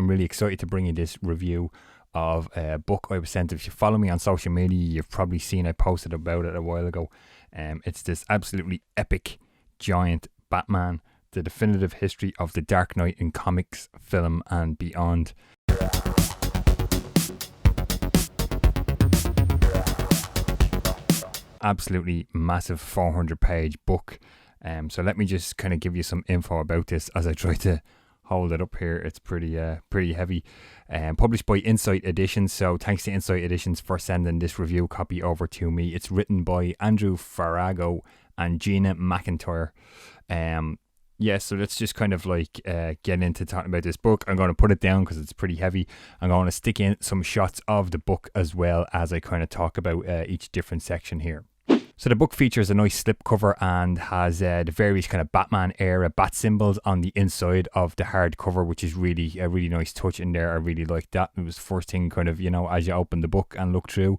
I'm really excited to bring you this review of a book I was sent. If you follow me on social media, you've probably seen I posted about it a while ago. It's this absolutely epic, giant Batman, the definitive history of the Dark Knight in comics, film and beyond. Absolutely massive 400-page book. So let me just kind of give you some info about this as I try to hold it up here. It's pretty heavy. Published by Insight Editions. So thanks to Insight Editions for sending this review copy over to me. It's written by Andrew Farago and Gina McIntyre. So let's just kind of like get into talking about this book. I'm going to put it down because it's pretty heavy. I'm going to stick in some shots of the book as well as I kind of talk about each different section here. So the book features a nice slipcover and has the various kind of Batman era bat symbols on the inside of the hardcover, which is really a really nice touch in there. I really like that. It was the first thing kind of, as you open the book and look through.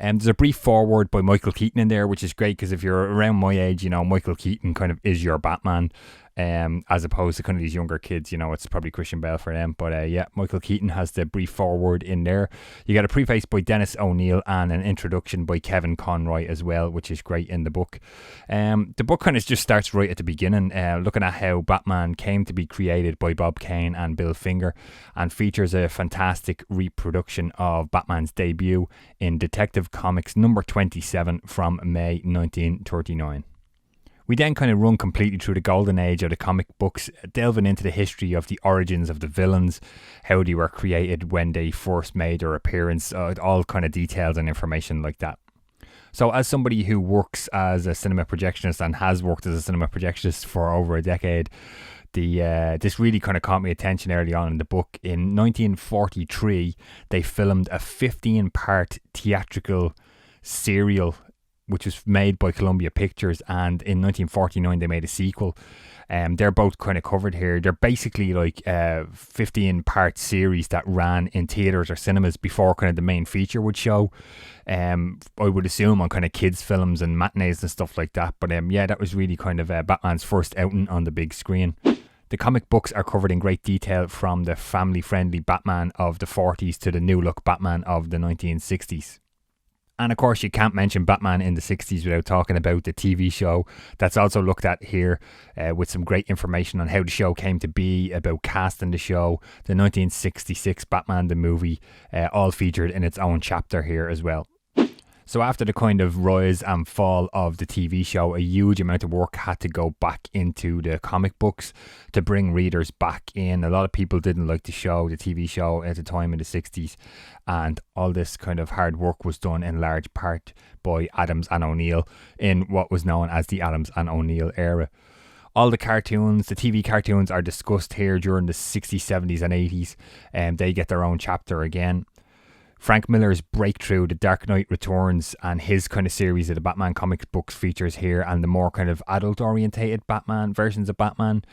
There's a brief foreword by Michael Keaton in there, which is great because if you're around my age, Michael Keaton kind of is your Batman. As opposed to kind of these younger kids, it's probably Christian Bale for them. But Michael Keaton has the brief foreword in there. You got a preface by Dennis O'Neill and an introduction by Kevin Conroy as well, which is great in the book. The book kind of just starts right at the beginning, looking at how Batman came to be created by Bob Kane and Bill Finger, and features a fantastic reproduction of Batman's debut in Detective Comics number 27 from May 1939. We then kind of run completely through the golden age of the comic books, delving into the history of the origins of the villains, how they were created, when they first made their appearance, all kind of details and information like that. So as somebody who works as a cinema projectionist and has worked as a cinema projectionist for over a decade, this really kind of caught my attention early on in the book. In 1943, they filmed a 15-part theatrical serial which was made by Columbia Pictures, and in 1949 they made a sequel. They're both kind of covered here. They're basically like a 15-part series that ran in theatres or cinemas before kind of the main feature would show. I would assume on kind of kids' films and matinees and stuff like that. But that was really kind of Batman's first outing on the big screen. The comic books are covered in great detail, from the family-friendly Batman of the 40s to the new-look Batman of the 1960s. And of course, you can't mention Batman in the 60s without talking about the TV show that's also looked at here, with some great information on how the show came to be, about casting the show, the 1966 Batman the movie, all featured in its own chapter here as well. So after the kind of rise and fall of the TV show, a huge amount of work had to go back into the comic books to bring readers back in. A lot of people didn't like the show, the TV show at the time in the 60s. And all this kind of hard work was done in large part by Adams and O'Neill in what was known as the Adams and O'Neill era. All the cartoons, the TV cartoons, are discussed here during the 60s, 70s and 80s. And they get their own chapter again. Frank Miller's breakthrough, The Dark Knight Returns, and his kind of series of the Batman comic books features here, and the more kind of adult-orientated Batman versions of Batman,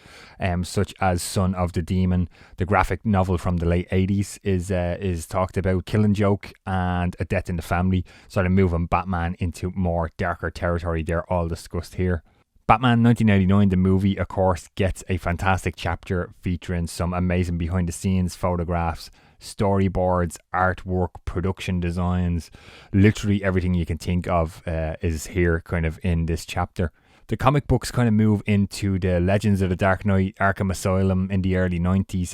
such as Son of the Demon, the graphic novel from the late 80s is talked about, Killing Joke, and A Death in the Family, sort of moving Batman into more darker territory. They're all discussed here. Batman 1999, the movie, of course, gets a fantastic chapter featuring some amazing behind-the-scenes photographs, storyboards, artwork, production designs. Literally everything you can think of is here kind of in this chapter. The comic books kind of move into the Legends of the Dark Knight, Arkham Asylum in the early 90s.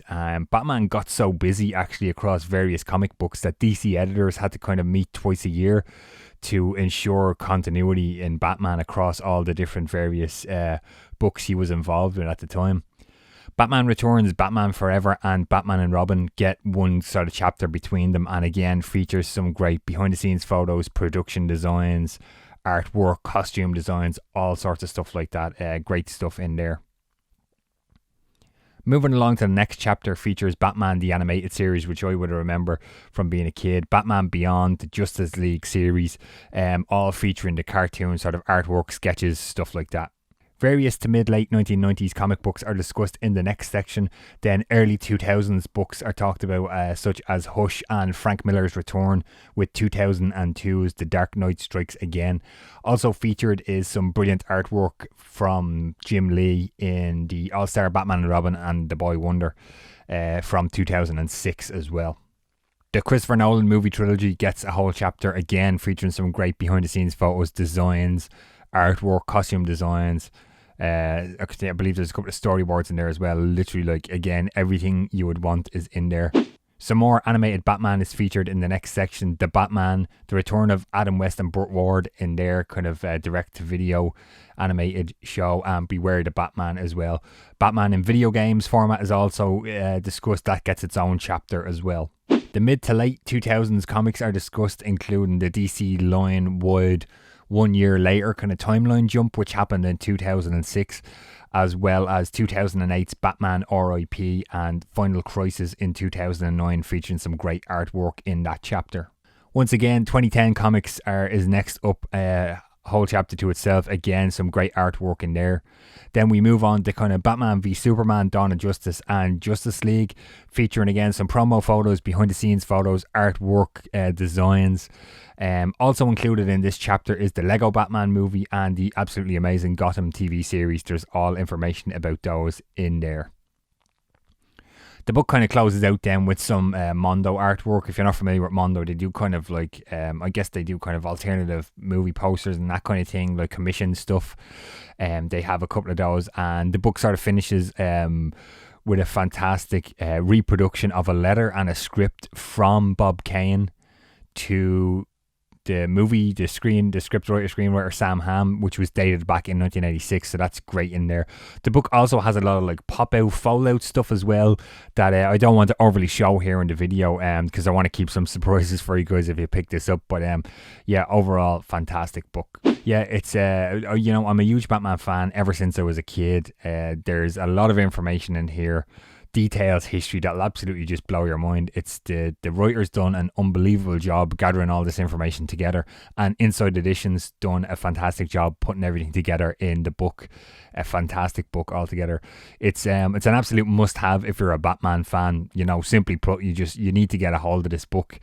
Batman got so busy actually across various comic books that DC editors had to kind of meet twice a year to ensure continuity in Batman across all the different various books he was involved in at the time. Batman Returns, Batman Forever and Batman and Robin get one sort of chapter between them, and again features some great behind the scenes photos, production designs, artwork, costume designs, all sorts of stuff like that. Great stuff in there. Moving along to the next chapter features Batman the Animated Series, which I would remember from being a kid. Batman Beyond, the Justice League series, all featuring the cartoon sort of artwork, sketches, stuff like that. Various to mid-late 1990s comic books are discussed in the next section. Then early 2000s books are talked about, such as Hush and Frank Miller's Return, with 2002's The Dark Knight Strikes Again. Also featured is some brilliant artwork from Jim Lee in the All-Star Batman and Robin and The Boy Wonder from 2006 as well. The Christopher Nolan movie trilogy gets a whole chapter again, featuring some great behind-the-scenes photos, designs, artwork, costume designs. I believe there's a couple of storyboards in there as well. Literally, like, again, everything you would want is in there. Some more animated Batman is featured in the next section. The Batman, the return of Adam West and Burt Ward in their kind of direct-to-video animated show, and Beware the Batman as well. Batman in video games format is also discussed. That gets its own chapter as well. The mid to late 2000s comics are discussed, including the DC line-wide 1 year later kind of timeline jump, which happened in 2006, as well as 2008's Batman R.I.P. and Final Crisis in 2009, featuring some great artwork in that chapter. Once again, 2010 comics is next up, whole chapter to itself. Again, some great artwork in there. Then we move on to kind of Batman v Superman, Dawn of Justice and Justice League, featuring again some promo photos, behind the scenes photos, artwork, designs. Also included in this chapter is the Lego Batman movie and the absolutely amazing Gotham TV series. There's all information about those in there. The book kind of closes out then with some Mondo artwork. If you're not familiar with Mondo, they do kind of like, I guess they do kind of alternative movie posters and that kind of thing, like commissioned stuff. They have a couple of those, and the book sort of finishes with a fantastic reproduction of a letter and a script from Bob Kane to the movie, the screenwriter Sam Hamm, which was dated back in 1986, so that's great in there. The book also has a lot of like pop-out, fold-out stuff as well that I don't want to overly show here in the video, because I want to keep some surprises for you guys if you pick this up. But yeah, overall, fantastic book. Yeah, it's I'm a huge Batman fan ever since I was a kid. There's a lot of information in here, details, history that'll absolutely just blow your mind. It's the writer's done an unbelievable job gathering all this information together, and Inside Editions done a fantastic job putting everything together in the book. A fantastic book altogether. It's an absolute must-have if you're a Batman fan. Simply put, you need to get a hold of this book.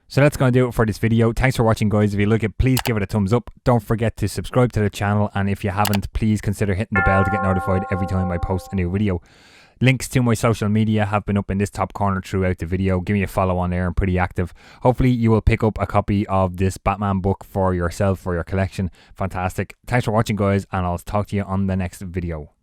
So that's going to do it for this video. Thanks for watching, guys. If you like it, please give it a thumbs up. Don't forget to subscribe to the channel, and if you haven't, please consider hitting the bell to get notified every time I post a new video. Links to my social media have been up in this top corner throughout the video. Give me a follow on there. I'm pretty active. Hopefully you will pick up a copy of this Batman book for yourself, for your collection. Fantastic. Thanks for watching, guys, and I'll talk to you on the next video.